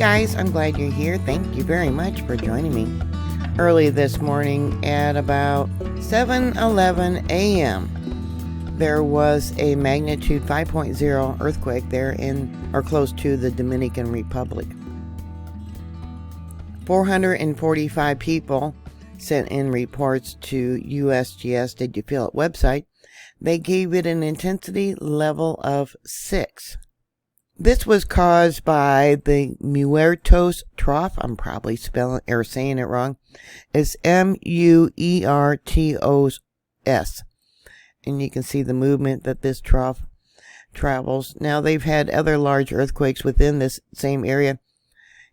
guys, I'm glad you're here. Thank you very much for joining me. Early this morning at about 7:11 a.m. there was a magnitude 5.0 earthquake there in or close to the Dominican Republic. 445 people sent in reports to USGS Did You Feel It website. They gave it an intensity level of 6. This was caused by the Muertos Trough. I'm probably spelling or saying it wrong. It's Muertos. And you can see the movement that this trough travels. Now, they've had other large earthquakes within this same area.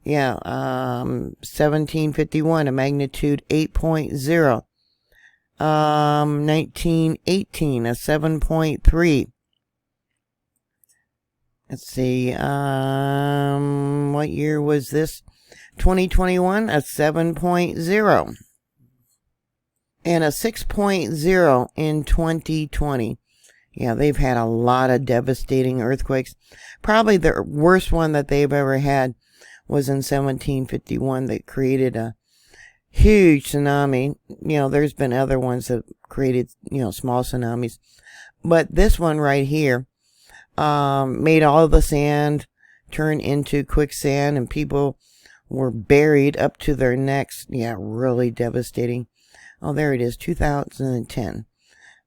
1751, a magnitude 8.0. 1918, a 7.3. Let's see, what year was this? 2021, a 7.0. And a 6.0 in 2020. Yeah, they've had a lot of devastating earthquakes. Probably the worst one that they've ever had was in 1751 that created a huge tsunami. You know, there's been other ones that created, small tsunamis. But this one right here, made all the sand turn into quicksand and people were buried up to their necks. Yeah, really devastating. Oh, there it is, 2010,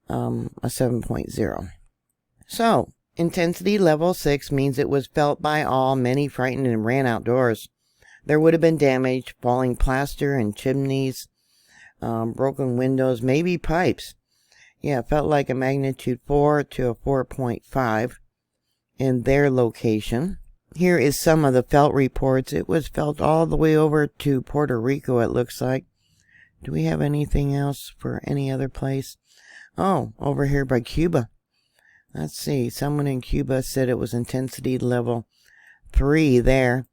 a 7.0. So, intensity level 6 means it was felt by all. Many frightened and ran outdoors. There would have been damage, falling plaster and chimneys, broken windows, maybe pipes. Yeah, it felt like a magnitude 4 to a 4.5. in their location. Here is some of the felt reports. It was felt all the way over to Puerto Rico, it looks like. Do we have anything else for any other place? Oh, over here by Cuba. Let's see. Someone in Cuba said it was intensity level 3 there.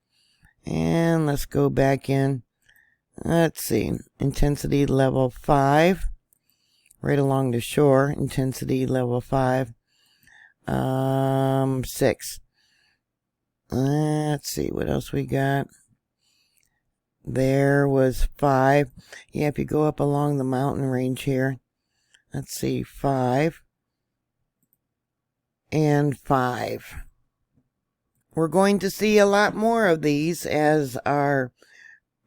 And let's go back in. Let's see. Intensity level 5. Right along the shore. Intensity level 5. 6. Let's see what else we got. There was 5. Yeah, if you go up along the mountain range here, let's see, 5 and 5. We're going to see a lot more of these as our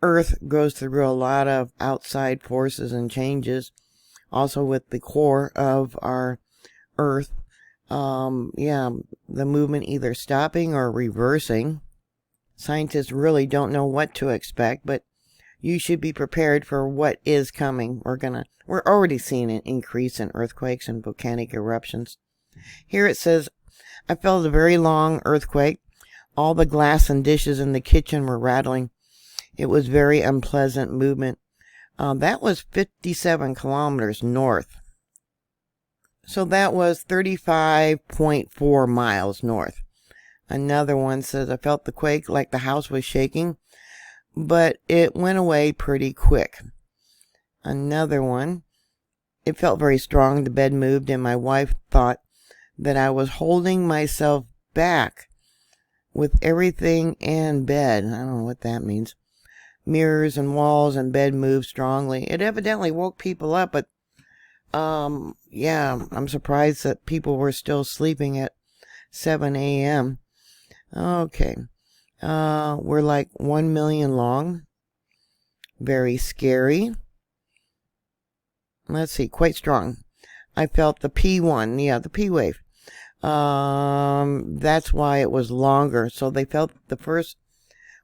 Earth goes through a lot of outside forces and changes. Also with the core of our Earth. The movement either stopping or reversing. Scientists really don't know what to expect, but you should be prepared for what is coming. We're already seeing an increase in earthquakes and volcanic eruptions. Here it says, I felt a very long earthquake. All the glass and dishes in the kitchen were rattling. It was very unpleasant movement. That was 57 kilometers north. So that was 35.4 miles north. Another one says, I felt the quake like the house was shaking, but it went away pretty quick. Another one, it felt very strong. The bed moved and my wife thought that I was holding myself back with everything in bed. I don't know what that means. Mirrors and walls and bed moved strongly. It evidently woke people up, but I'm surprised that people were still sleeping at 7 a.m. Okay. We're like 1 million long. Very scary. Let's see, quite strong. I felt the P1, the P wave. That's why it was longer. So they felt the first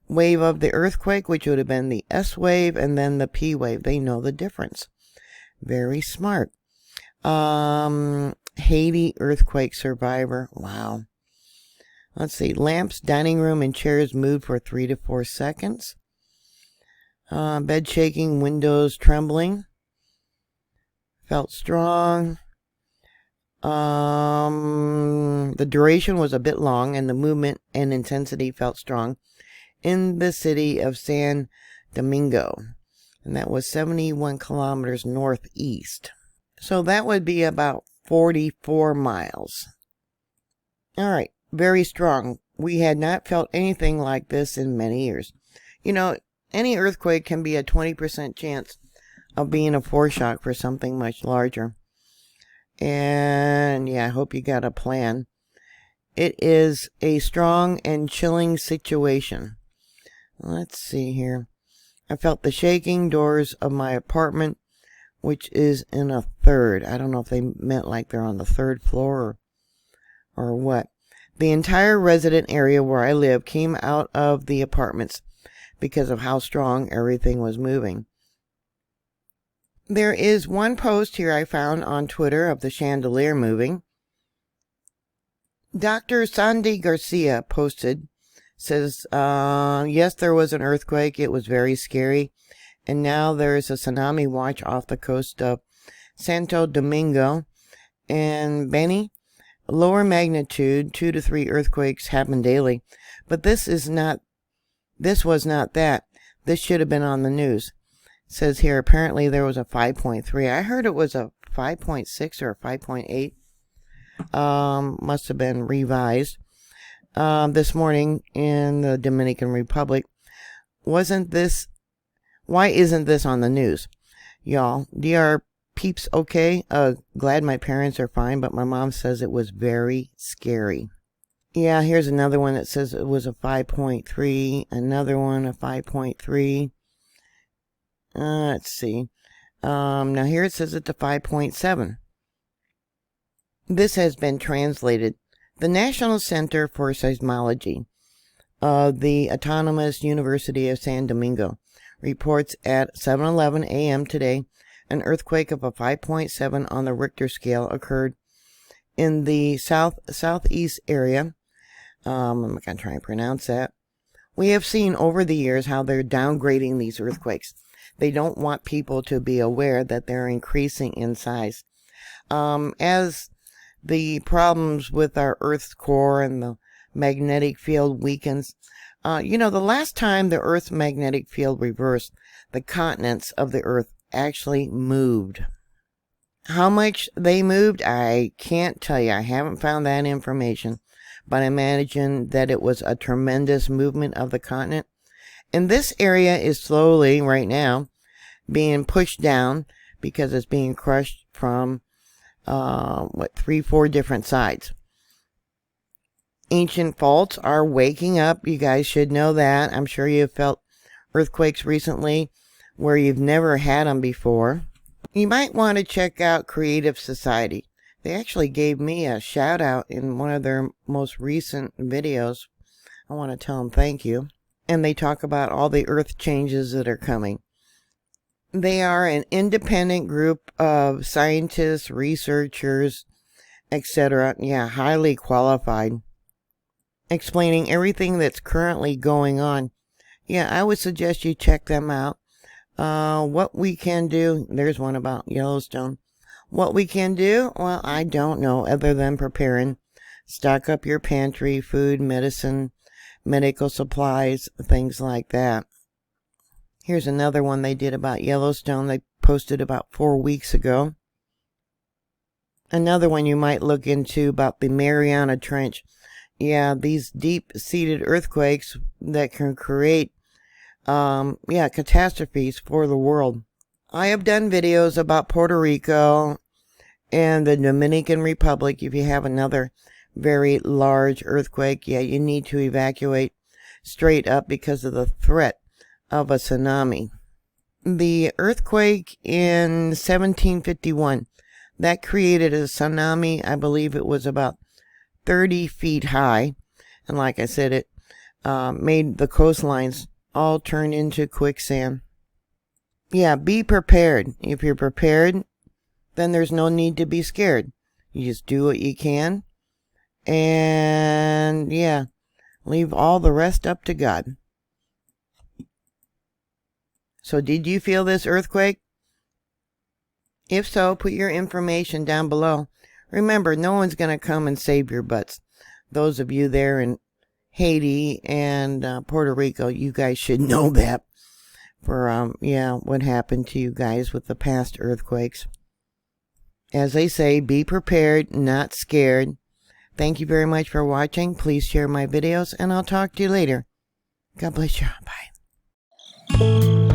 wave of the earthquake, which would have been the S wave, and then the P wave. They know the difference. Very smart. Haiti earthquake survivor. Wow. Let's see. Lamps, dining room, and chairs moved for 3 to 4 seconds. Bed shaking, windows trembling. Felt strong. The duration was a bit long, and the movement and intensity felt strong in the city of San Domingo. And that was 71 kilometers northeast. So that would be about 44 miles. All right. Very strong. We had not felt anything like this in many years. You know, any earthquake can be a 20% chance of being a foreshock for something much larger. And yeah, I hope you got a plan. It is a strong and chilling situation. Let's see here. I felt the shaking doors of my apartment, which is in a third. I don't know if they meant like they're on the third floor or what. The entire resident area where I live came out of the apartments because of how strong everything was moving. There is one post here I found on Twitter of the chandelier moving. Dr. Sandy Garcia posted, says, yes, there was an earthquake. It was very scary. And now there is a tsunami watch off the coast of Santo Domingo and Beni. Lower magnitude, 2 to 3 earthquakes happen daily. But this was not that. This should have been on the news. It says here, apparently there was a 5.3. I heard it was a 5.6 or a 5.8. Must have been revised. This morning in the Dominican Republic. Why isn't this on the news? Y'all, DR peeps okay? Glad my parents are fine, but my mom says it was very scary. Yeah, here's another one that says it was a 5.3. Another one, a 5.3. Let's see. Now here it says it's a 5.7. This has been translated. The National Center for Seismology of the Autonomous University of San Domingo reports at 7:11 a.m. today an earthquake of a 5.7 on the Richter scale occurred in the southeast area. I'm not going to try and pronounce that. We have seen over the years how they're downgrading these earthquakes. They don't want people to be aware that they're increasing in size. As the problems with our Earth's core and the magnetic field weakens, the last time the Earth's magnetic field reversed, the continents of the Earth actually moved. How much they moved, I can't tell you. I haven't found that information, but I imagine that it was a tremendous movement of the continent. And this area is slowly, right now, being pushed down because it's being crushed from 3-4 different sides. Ancient faults are waking up. You guys should know that. I'm sure you've felt earthquakes recently where you've never had them before. You might want to check out Creative Society. They actually gave me a shout out in one of their most recent videos. I want to tell them thank you. And they talk about all the earth changes that are coming. They are an independent group of scientists, researchers, etc. Yeah, highly qualified. Explaining everything that's currently going on. Yeah, I would suggest you check them out. What we can do, there's one about Yellowstone. What we can do, well, I don't know, other than preparing. Stock up your pantry, food, medicine, medical supplies, things like that. Here's another one they did about Yellowstone. They posted about 4 weeks ago. Another one you might look into about the Mariana Trench. Yeah, these deep-seated earthquakes that can create, catastrophes for the world. I have done videos about Puerto Rico and the Dominican Republic. If you have another very large earthquake, yeah, you need to evacuate straight up because of the threat of a tsunami. The earthquake in 1751, that created a tsunami. I believe it was about 30 feet high. And like I said, it made the coastlines all turn into quicksand. Yeah, be prepared. If you're prepared, then there's no need to be scared. You just do what you can. And yeah, leave all the rest up to God. So did you feel this earthquake? If so, put your information down below. Remember, no one's going to come and save your butts. Those of you there in Haiti and Puerto Rico, you guys should know that. For, what happened to you guys with the past earthquakes. As they say, be prepared, not scared. Thank you very much for watching. Please share my videos, and I'll talk to you later. God bless you. Bye.